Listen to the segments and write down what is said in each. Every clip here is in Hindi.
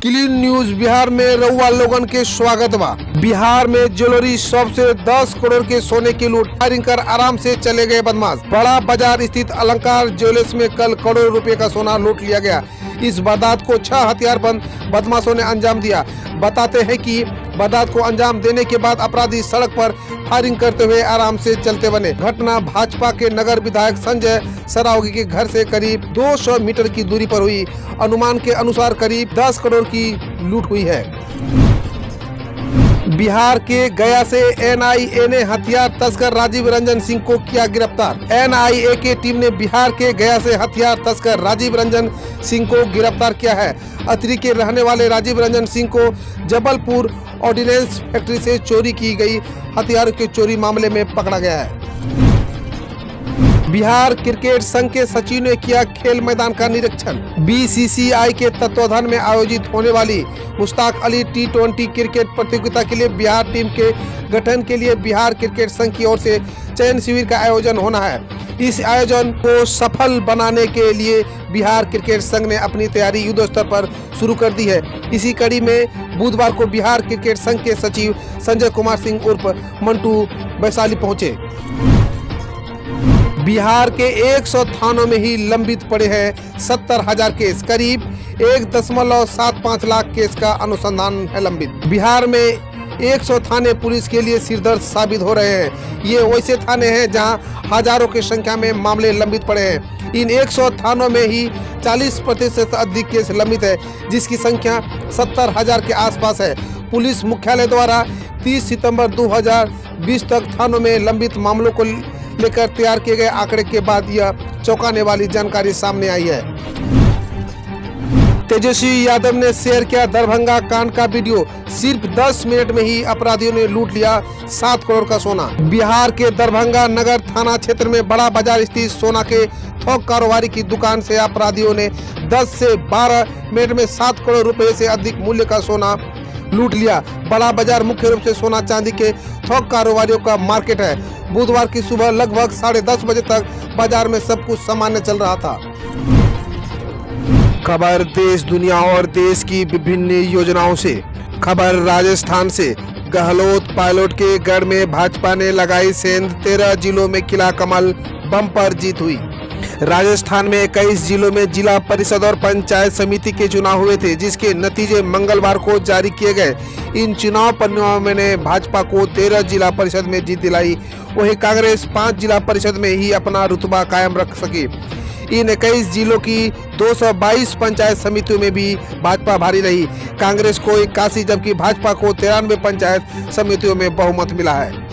क्लीन न्यूज बिहार में रउआ लोगन के स्वागत बा। बिहार में ज्वेलरी शॉप से 10 करोड़ के सोने की लूट, फायरिंग कर आराम से चले गए बदमाश। बड़ा बाजार स्थित अलंकार ज्वेलर्स में कल करोड़ों रुपए का सोना लूट लिया गया। इस वारदात को 6 हथियारबंद बदमाशों ने अंजाम दिया। बताते हैं कि वारदात को अंजाम देने के बाद अपराधी सड़क पर फायरिंग करते हुए आराम से चलते बने। घटना भाजपा के नगर विधायक संजय सरावगी के घर से करीब 200 मीटर की दूरी पर हुई। अनुमान के अनुसार करीब 10 करोड़ की लूट हुई है। बिहार के गया से एनआईए ने हथियार तस्कर राजीव रंजन सिंह को किया गिरफ्तार। एनआईए की टीम ने बिहार के गया से हथियार तस्कर राजीव रंजन सिंह को गिरफ्तार किया है। अतरी के रहने वाले राजीव रंजन सिंह को जबलपुर ऑर्डिनेंस फैक्ट्री से चोरी की गई हथियारों के चोरी मामले में पकड़ा गया है। बिहार क्रिकेट संघ के सचिव ने किया खेल मैदान का निरीक्षण। बीसीसीआई के तत्वाधान में आयोजित होने वाली मुश्ताक अली T20 क्रिकेट प्रतियोगिता के लिए बिहार टीम के गठन के लिए बिहार क्रिकेट संघ की ओर से चयन शिविर का आयोजन होना है। इस आयोजन को सफल बनाने के लिए बिहार क्रिकेट संघ ने अपनी तैयारी युद्ध स्तर पर शुरू कर दी है। इसी कड़ी में बुधवार को बिहार क्रिकेट संघ के सचिव संजय कुमार सिंह उर्फ मंटू वैशाली पहुंचे। बिहार के 100 थानों में ही लंबित पड़े हैं 70,000 केस, करीब 1.75 लाख केस का अनुसंधान है लंबित। बिहार में 100 थाने पुलिस के लिए सिरदर्द साबित हो रहे हैं। ये वैसे थाने हैं जहां हजारों की संख्या में मामले लंबित पड़े हैं। इन 100 थानों में ही 40% से अधिक केस लंबित है, जिसकी संख्या 70,000 के आसपास है। पुलिस मुख्यालय द्वारा 30 सितंबर 2020 तक थानों में लंबित मामलों को लेकर तैयार किए गए आंकड़े के बाद यह चौंकाने वाली जानकारी सामने आई है। तेजस्वी यादव ने शेयर किया दरभंगा कांड का वीडियो। सिर्फ 10 मिनट में ही अपराधियों ने लूट लिया 7 करोड़ का सोना। बिहार के दरभंगा नगर थाना क्षेत्र में बड़ा बाजार स्थित सोना के थोक कारोबारी की दुकान से अपराधियों ने 10 से 12 मिनट में 7 करोड़ रुपए से अधिक मूल्य का सोना लूट लिया। बड़ा बाजार मुख्य रूप से सोना चांदी के थोक कारोबारियों का मार्केट है। बुधवार की सुबह लगभग 10:30 बजे तक बाजार में सब कुछ सामान्य चल रहा था। खबर देश दुनिया और देश की विभिन्न योजनाओं से। खबर राजस्थान से। गहलोत पायलट के गढ़ में भाजपा ने लगाई सेंध, 13 जिलों में खिला कमल, बम्पर जीत हुई। राजस्थान में 21 जिलों में जिला परिषद और पंचायत समिति के चुनाव हुए थे, जिसके नतीजे मंगलवार को जारी किए गए। इन चुनाव परिणामों ने भाजपा को 13 जिला परिषद में जीत दिलाई। वहीं कांग्रेस 5 जिला परिषद में ही अपना रुतबा कायम रख सकी। इन 21 जिलों की 222 पंचायत समितियों में भी भाजपा भारी रही। कांग्रेस को 81 जबकि भाजपा को 93 पंचायत समितियों में बहुमत मिला है।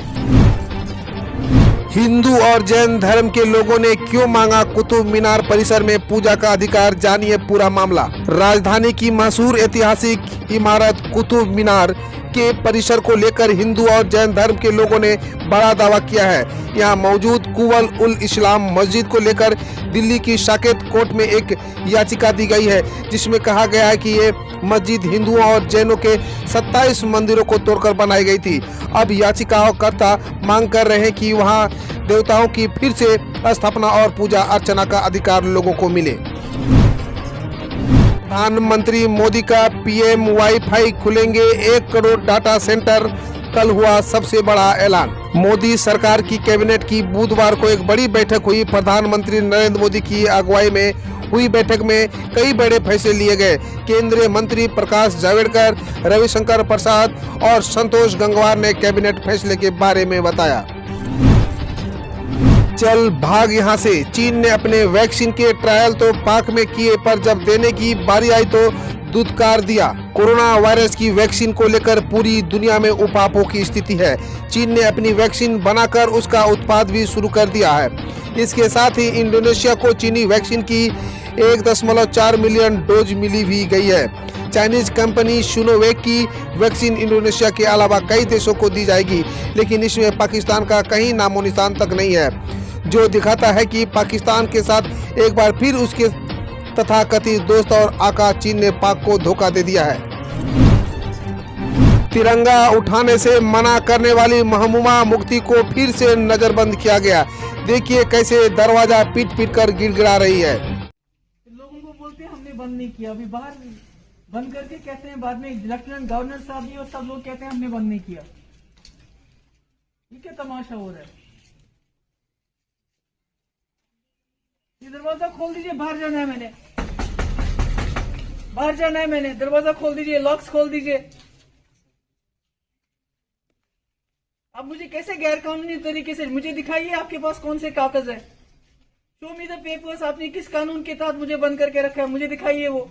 हिंदू और जैन धर्म के लोगों ने क्यों मांगा कुतुब मीनार परिसर में पूजा का अधिकार, जानिए पूरा मामला। राजधानी की मशहूर ऐतिहासिक इमारत कुतुब मीनार के परिसर को लेकर हिंदू और जैन धर्म के लोगों ने बड़ा दावा किया है। यहाँ मौजूद कुवल उल इस्लाम मस्जिद को लेकर दिल्ली की साकेत कोर्ट में एक याचिका दी गई है, जिसमें कहा गया है कि ये मस्जिद हिंदुओं और जैनों के 27 मंदिरों को तोड़कर बनाई गई थी। अब याचिकाकर्ता मांग कर रहे हैं कि वहाँ देवताओं की फिर से स्थापना और पूजा अर्चना का अधिकार लोगों को मिले। प्रधानमंत्री मोदी का पीएम वाईफाई खुलेंगे 1 करोड़ डाटा सेंटर, कल हुआ सबसे बड़ा ऐलान। मोदी सरकार की कैबिनेट की बुधवार को एक बड़ी बैठक हुई। प्रधानमंत्री नरेंद्र मोदी की अगुवाई में हुई बैठक में कई बड़े फैसले लिए गए। केंद्रीय मंत्री प्रकाश जावड़ेकर, रविशंकर प्रसाद और संतोष गंगवार ने कैबिनेट फैसले के बारे में बताया। चल भाग यहाँ से। चीन ने अपने वैक्सीन के ट्रायल तो पाक में किए, पर जब देने की बारी आई तो दुत्कार दिया। कोरोना वायरस की वैक्सीन को लेकर पूरी दुनिया में उपापों की स्थिति है। चीन ने अपनी वैक्सीन बनाकर उसका उत्पाद भी शुरू कर दिया है। इसके साथ ही इंडोनेशिया को चीनी वैक्सीन की 1.4 मिलियन डोज मिली भी गई है। चाइनीज कंपनी सिनोवैक की वैक्सीन इंडोनेशिया के अलावा कई देशों को दी जाएगी, लेकिन इसमें पाकिस्तान का कहीं नामो निशान तक नहीं है, जो दिखाता है कि पाकिस्तान के साथ एक बार फिर उसके तथाकथित दोस्त और आका चीन ने पाक को धोखा दे दिया है। तिरंगा उठाने से मना करने वाली महबूबा मुफ्ती को फिर से नजरबंद किया गया। देखिए कैसे दरवाजा पीट पीट कर गिड़गिड़ा रही है। लोगों को बोलते हमने बंद नहीं किया, अभी बाहर बंद करके कहते हैं बाद में लेफ्टिनेंट गवर्नर साहब भी और सब लोग कहते हैं हमने बंद नहीं किया। ये क्या तमाशा हो रहा है? ये दरवाजा खोल दीजिए, बाहर जाना है मैंने, बाहर जाना है मैंने, दरवाजा खोल दीजिए, लॉक्स खोल दीजिए। अब मुझे कैसे गैर कानूनी तरीके से, मुझे दिखाइए आपके पास कौन से कागज है। शो मी द पेपर्स, आपने किस कानून के तहत मुझे बंद करके रखा है, मुझे दिखाइए वो।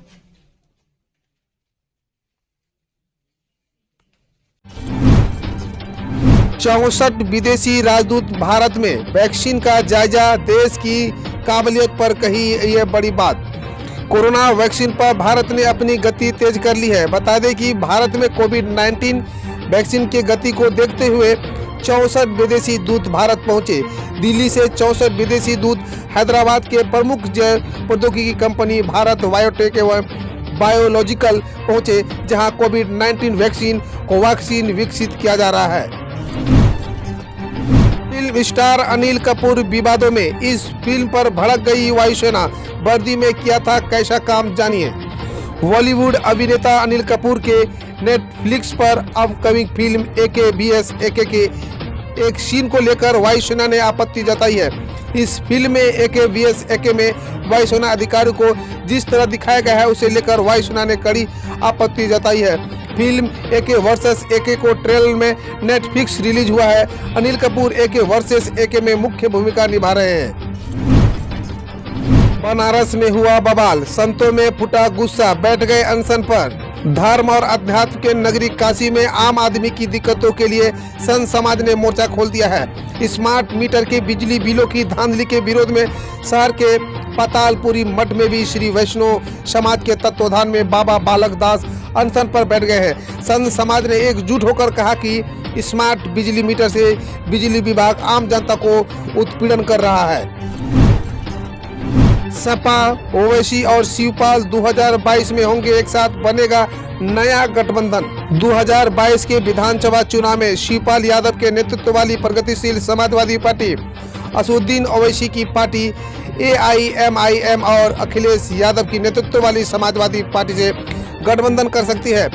चौसठ विदेशी राजदूत भारत में, वैक्सीन का जायजा, देश की काबिलियत पर कही ये बड़ी बात। कोरोना वैक्सीन पर भारत ने अपनी गति तेज कर ली है। बता दें कि भारत में कोविड-19 वैक्सीन की गति को देखते हुए 64 विदेशी दूत भारत पहुंचे। दिल्ली से 64 विदेशी दूत हैदराबाद के प्रमुख जैव प्रौद्योगिकी कंपनी भारत बायोटेक एवं बायोलॉजिकल पहुंचे, जहां कोविड-19 वैक्सीन कोवैक्सीन विकसित किया जा रहा है। फिल्म स्टार अनिल कपूर विवादों में, इस फिल्म पर भड़क गई वायुसेना, वर्दी में किया था कैसा काम, जानिए। बॉलीवुड अभिनेता अनिल कपूर के नेटफ्लिक्स पर अपकमिंग फिल्म AKBS AK के एक सीन को लेकर वायुसेना ने आपत्ति जताई है। इस फिल्म में AKBS AK में वायुसेना अधिकारी को जिस तरह दिखाया गया है, उसे लेकर वायुसेना ने कड़ी आपत्ति जताई है। फिल्म AK वर्सेस AK को ट्रेलर में नेटफ्लिक्स रिलीज हुआ है। Anil Kapoor AK versus AK में मुख्य भूमिका निभा रहे हैं। बनारस में हुआ बवाल, संतों में फूटा गुस्सा, बैठ गए अनशन पर। धर्म और अध्यात्म के नगरी काशी में आम आदमी की दिक्कतों के लिए संत समाज ने मोर्चा खोल दिया है। स्मार्ट मीटर के बिजली बिलों की धांधली के विरोध में शहर के पातालपुरी मठ में भी श्री वैष्णव समाज के तत्वाधान में बाबा बालक दास अनशन पर बैठ गए हैं। संत समाज ने एकजुट होकर कहा कि स्मार्ट बिजली मीटर से बिजली विभाग आम जनता को उत्पीड़न कर रहा है। सपा, ओवैसी और शिवपाल 2022 में होंगे एक साथ, बनेगा नया गठबंधन। 2022 के विधानसभा चुनाव में शिवपाल यादव के नेतृत्व वाली प्रगतिशील समाजवादी पार्टी, असदुद्दीन ओवैसी की पार्टी AIMIM और अखिलेश यादव की नेतृत्व वाली समाजवादी पार्टी से गठबंधन कर सकती है।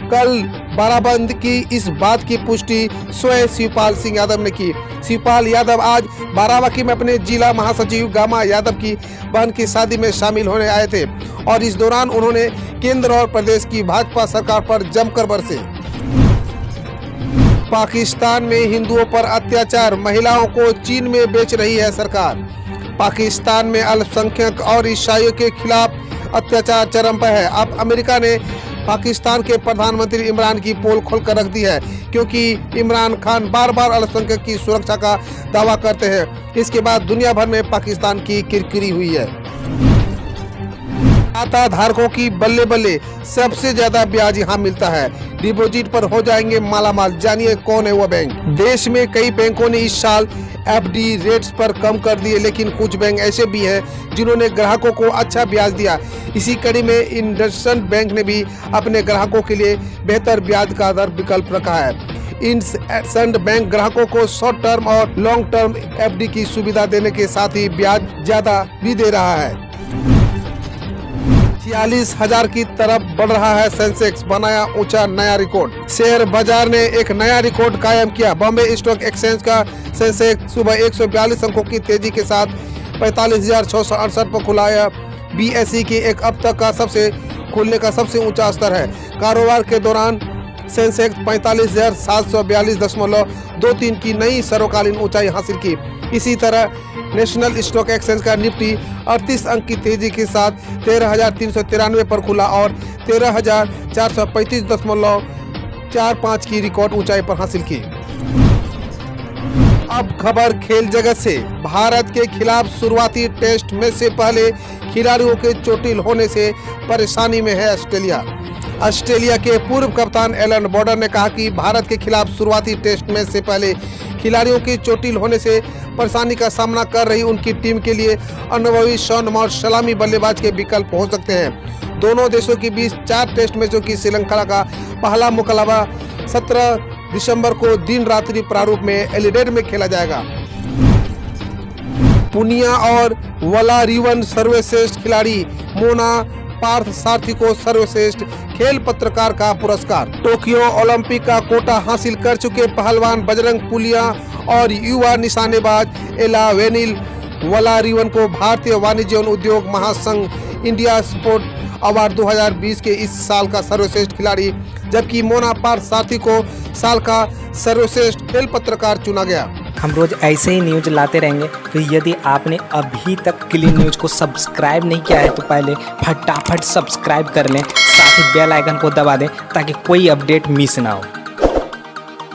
कल बाराबंकी की इस बात की पुष्टि स्वयं शिवपाल सिंह यादव ने की। शिवपाल यादव आज बाराबंकी में अपने जिला महासचिव गामा यादव की बहन की शादी में शामिल होने आए थे और इस दौरान उन्होंने केंद्र और प्रदेश की भाजपा सरकार पर जमकर बरसे। पाकिस्तान में हिंदुओं पर अत्याचार, महिलाओं को चीन में बेच रही है सरकार। पाकिस्तान में अल्पसंख्यक और ईसाइयों के खिलाफ अत्याचार चरम पर है। अब अमेरिका ने पाकिस्तान के प्रधानमंत्री इमरान की पोल खोलकर रख दी है, क्योंकि इमरान खान बार बार अल्पसंख्यक की सुरक्षा का दावा करते हैं। इसके बाद दुनिया भर में पाकिस्तान की किरकिरी हुई है। खाता धारकों की बल्ले बल्ले, सबसे ज्यादा ब्याज यहाँ मिलता है। डिपॉजिट पर हो जाएंगे मालामाल, जानिए कौन है वो बैंक। देश में कई बैंकों ने इस साल FD रेट्स पर कम कर दिए, लेकिन कुछ बैंक ऐसे भी हैं जिन्होंने ग्राहकों को अच्छा ब्याज दिया। इसी कड़ी में इंडसइंड बैंक ने भी अपने ग्राहकों के लिए बेहतर ब्याज का दर विकल्प रखा है। इंडसइंड बैंक ग्राहकों को शॉर्ट टर्म और लॉन्ग टर्म FD की सुविधा देने के साथ ही ब्याज ज्यादा भी दे रहा है। 46,000 की तरफ बढ़ रहा है सेंसेक्स, बनाया ऊंचा नया रिकॉर्ड। शेयर बाजार ने एक नया रिकॉर्ड कायम किया। बॉम्बे स्टॉक एक्सचेंज का सेंसेक्स सुबह 142 अंकों की तेजी के साथ 45,668 पर खुला। BSE के एक अब तक का खुलने का सबसे ऊंचा स्तर है। कारोबार के दौरान सेंसेक्स 45,742.23 की नई सर्वकालीन ऊंचाई हासिल की। इसी तरह नेशनल स्टॉक एक्सचेंज का निफ्टी 38 अंक की तेजी के साथ 13,393 पर खुला और 13,435.45 की रिकॉर्ड ऊंचाई पर हासिल की। अब खबर खेल जगत से। भारत के खिलाफ शुरुआती टेस्ट मैच से पहले खिलाड़ियों के चोटिल होने से परेशानी में है ऑस्ट्रेलिया। ऑस्ट्रेलिया के पूर्व कप्तान एलन बॉर्डर ने कहा कि भारत के खिलाफ शुरुआती टेस्ट मैच से पहले खिलाड़ियों के चोटिल होने से परेशानी का सामना कर रही उनकी टीम के लिए अनुभवी शॉन और सलामी बल्लेबाज के विकल्प हो सकते हैं। दोनों देशों के बीच 4 टेस्ट मैचों की श्रीलंका का पहला मुकाबला 17 दिसंबर को दिन रात्रि प्रारूप में एडिलेड में खेला जाएगा। पुनिया और वलारिवन सर्वश्रेष्ठ खिलाड़ी मोना पार्थ सारथी को सर्वश्रेष्ठ खेल पत्रकार का पुरस्कार। टोक्यो ओलंपिक का कोटा हासिल कर चुके पहलवान बजरंग पुनिया और युवा निशानेबाज एला वेनिल वलारिवन को भारतीय वाणिज्य एवं उद्योग महासंघ इंडिया स्पोर्ट अवार्ड 2020 के इस साल का सर्वश्रेष्ठ खिलाड़ी, जबकि मोना पार्थ सारथी को साल का सर्वश्रेष्ठ खेल पत्रकार चुना गया। हम रोज ऐसे ही न्यूज लाते रहेंगे, तो यदि आपने अभी तक क्लीन न्यूज को सब्सक्राइब नहीं किया है तो पहले फटाफट सब्सक्राइब कर लें, साथ ही बेल आइकन को दबा दें ताकि कोई अपडेट मिस ना हो।